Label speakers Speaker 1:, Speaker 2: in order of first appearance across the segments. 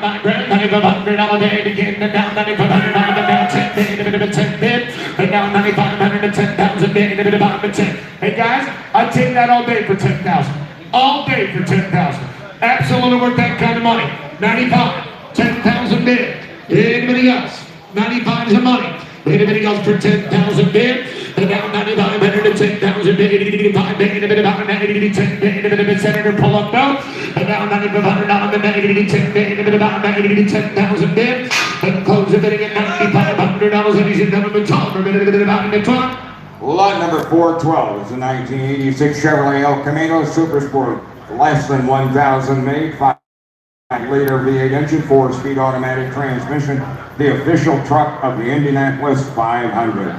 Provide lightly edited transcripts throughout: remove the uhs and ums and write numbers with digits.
Speaker 1: $9,500 on the day again, and now $9,500 down 10 bid, 10 bid, and now $9,500 to 10,000 bid, and 10. Hey guys, I'd take that all day for 10,000. All day for 10,000. Absolutely worth that kind of money. 95, 10,000 bid. Anybody else? 95 is the money. Anybody else for 10,000 bid? And now 9,500 to 10,000 bid. 85 bid, about 90 10 bid, Senator pull up now. And now $9,500 to 90 10 bid, about 90 10,000 bid. And close the bidding at $9,500, ladies and gentlemen. Tom, about the 12.
Speaker 2: Lot number 412 is a 1986 Chevrolet El Camino Super Sport. Less than 1,000 made. 5-liter V8 engine, 4-speed automatic transmission. The official truck of the Indianapolis 500.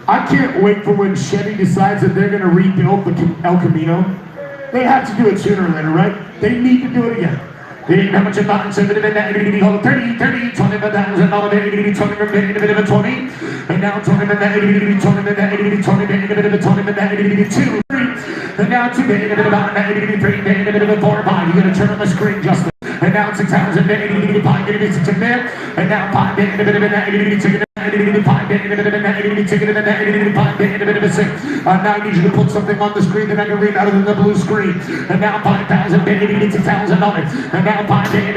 Speaker 1: I can't wait for when Chevy decides that they're going to rebuild the El Camino. They have to do it sooner or later, right? They need to do it again. How much about 30, 25,000, 20, and now 20, and now 2, about 3, 4, 5. You gotta turn on the screen, Justin. And now 6,000, 5, and now 5, now I need you to put something on the screen that I can read out of the blue screen. And now 5,000, $6,000. And now 5, and now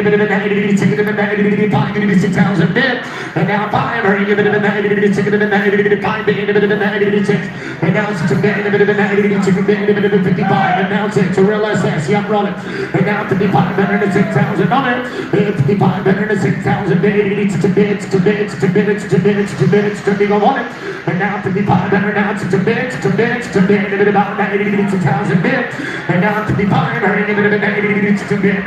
Speaker 1: 5, and now 55, and now 6, a real SS, yeah, I'm rolling. And now 5,500 to 6,000 on it. 5,500 to 6,000 bids, to bids, to bids, to bids, to bids, to bids, to big on it. And now 5,500 now to bids, to bids, to bid, about 96,000 bids. And now 5,500 to bid,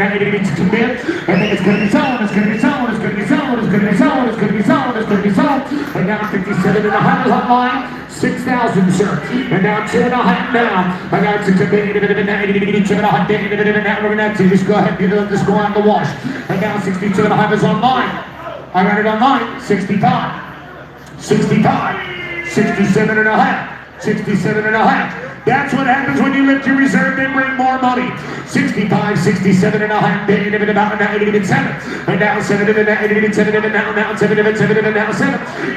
Speaker 1: to bid, and then it's gonna be sold, it's gonna be sold, it's gonna be sold, it's gonna be sold, it's gonna be sold, it's gonna be sold. And now 57 and a half is online. 6,000, sir. And now 2.5 now. I got to bid, 2.5 bid, now we're gonna have to just go ahead and let this go out the wash. And now 62 and a half is online. I got it online. 65, 65, 67 and a half, 67 and a half. That's what happens when you lift your reserve and bring more money. 65, 67 and a half, about 97. And now 7, and now 7, and now 7.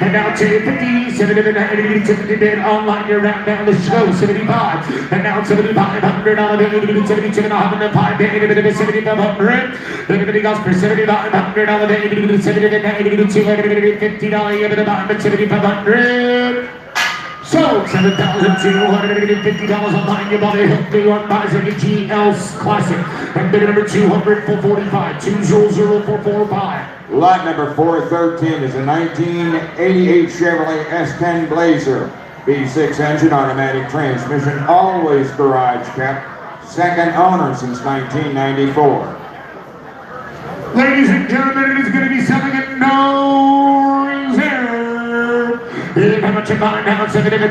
Speaker 1: And now 50, 7, and 70, online, you're right down the show, 75. And now 7,500 on the 72 and a half, and then 5, 7,500. Everybody goes for 7,500 on the 70, $250, 7,500. So, $7,250 on buying your body. Help me on buys a GL Classic. And bid number 200 for 45. 200,445.
Speaker 2: Lot number 413 is a 1988 Chevrolet S10 Blazer. V6 engine, automatic transmission, always garage kept. Second owner since 1994.
Speaker 1: Ladies and gentlemen, it is going to be selling at no reserve. How much am I now? 7, 10,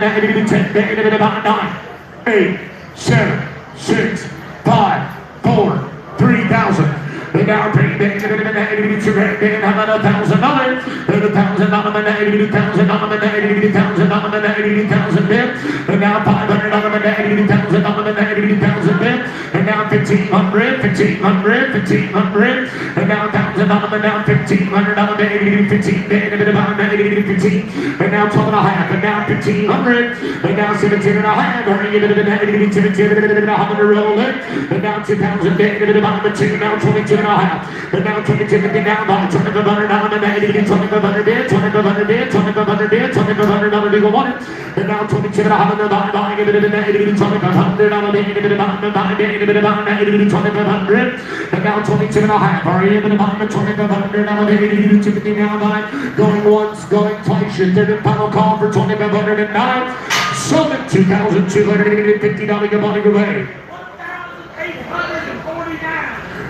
Speaker 1: 8, 7, 6, 5, 4, 3,000. And now $3,000, how about $1,000? $1,000, $80,000 bid. And now $500, $80,000 bid. And now $1,500, $1,500. And now $1,000, now $1,500, 15 bid, about 15. And now 12 and a half, and now 1,500. And now 17 and a half, or 17 and a half, roll it. And now 2,000 bid, about 2, now 22. And now 22 down by $2,500 and 2,500 bid, 2,500 bid, 2,500 bid, $2,500 legal one. And now 22 and a half, and buying it in 2,500 on a bid, about 2,500. And now 22 and a half, are you able to buy 2,500 on a bid, 250 now by going once, going twice, your third and final call for 2,509. Sold at $2,250, your money away.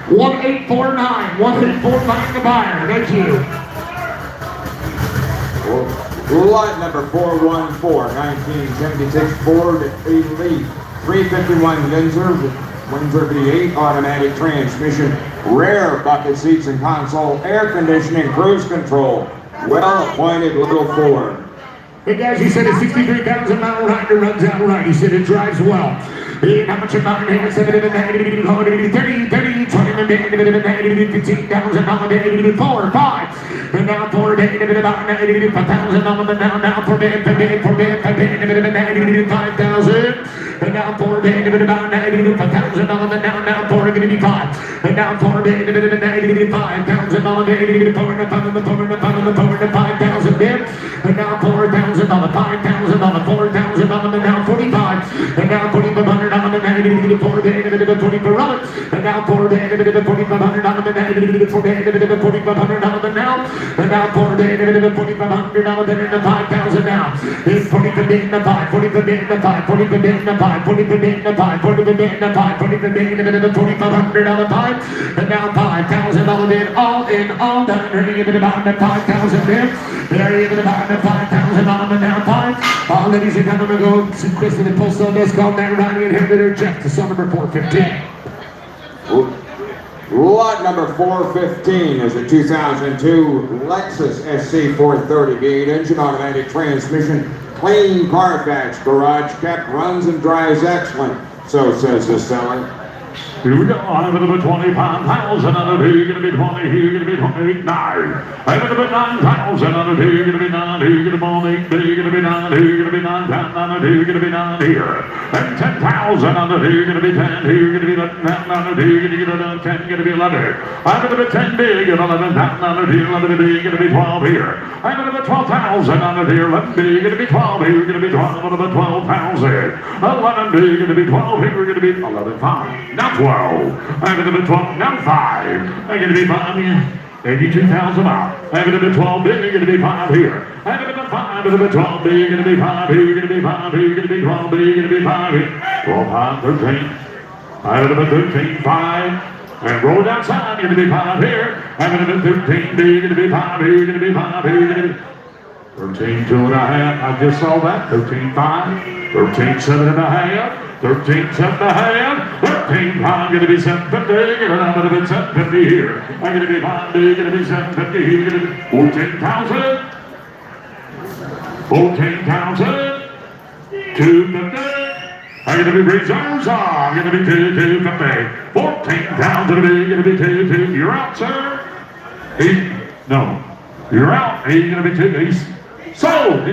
Speaker 1: 1849, 1849 the buyer. Thank you.
Speaker 2: Lot number 414, 1976 Ford Elite, 351 Windsor V8 automatic transmission, rear bucket seats and console, air conditioning, cruise control, well-appointed little Ford.
Speaker 1: Hey guys, he said a 63,000 mile rider runs out right. He said it drives well. How much your mind here? 30, 20, 15,000, 4, 5. And now for bed, about 5,000 now for bed, 5,000. And now for bed, about 5,000 now for going to be 5. And now for bed, 5,000 5,000 bid. And now $4,000, $5,000, $4,000 now 45. And now $4,500 for bed, 20 per run. And now for bed, $4,500 $4,500 now. And now for bed, $4,500 then in the 5,000 now. It's 40 for bid in the 5, 40 for bid in the 5, 40 for bid in the 5, 40 for bid in the 5, 40 for bid in the 5, 40 for bid in the $4,500 5. And now $5,000 bid, all in, all done. Ready to about the 5,000 bid. There you go, about the $5,000 now 5. All ladies and gentlemen, go to Chris and the post on this call. Now Ronnie and Heather Jeff to cell number 415.
Speaker 2: Lot number 415 is a 2002 Lexus SC 430 V8 engine, automatic transmission, clean Carfax, garage kept, runs and drives excellent. So says the seller.
Speaker 1: Here we go. I'm going to be 25,000 on it. You're going to be 20. You're going to be 29. I'm going to be 9,000 on it. You're going to be 9. You're going to be 8. You're going to be 9. You're going to be 9 down on it. You're going to be 9 here. And 10,000 on it. You're going to be 10. You're going to be 11 down on it. You're going to get 10. You're going to be 11. I'm going to be 10 big and 11 down on it. You're 11 big. You're going to be 12 here. I'm going to be 12,000 on it. Here 11 big. You're going to be 12 here. You're going to be 12. I'm going to be 12,000. 11 big. You're going to be 12 here. You're going to be 11.5. Now 12. I'm going to be 12. Now 5. I'm going to be 5. 82,000 miles. I'm going to be 12 big. You're going to be 5 here. I'm going to be 5. I'm going to be 12 big. You're going to be 5 here. You're going to be 5 here. You're going to be 12 big. You're going to be 5 here. 12 5 13. I'm going to be 13 5. And roll down side. You're going to be 5 here. I'm going to be 13 big. You're going to be 5 here. You're going to be 5 here. You're going to be 13 2 and a half. I just saw that. 13 5. 13 7 and a half. 13 7 and a half. 13 5. Going to be 750. And I'm going to be 750 here. I'm going to be 5 big. Going to be 750 here. You're going to be 14,000. 14,000. 250. I'm going to be reserves on. I'm going to be 250. 14,000. Going to be 2. You're out, sir. No. You're out. He's going to be 2. He's sold.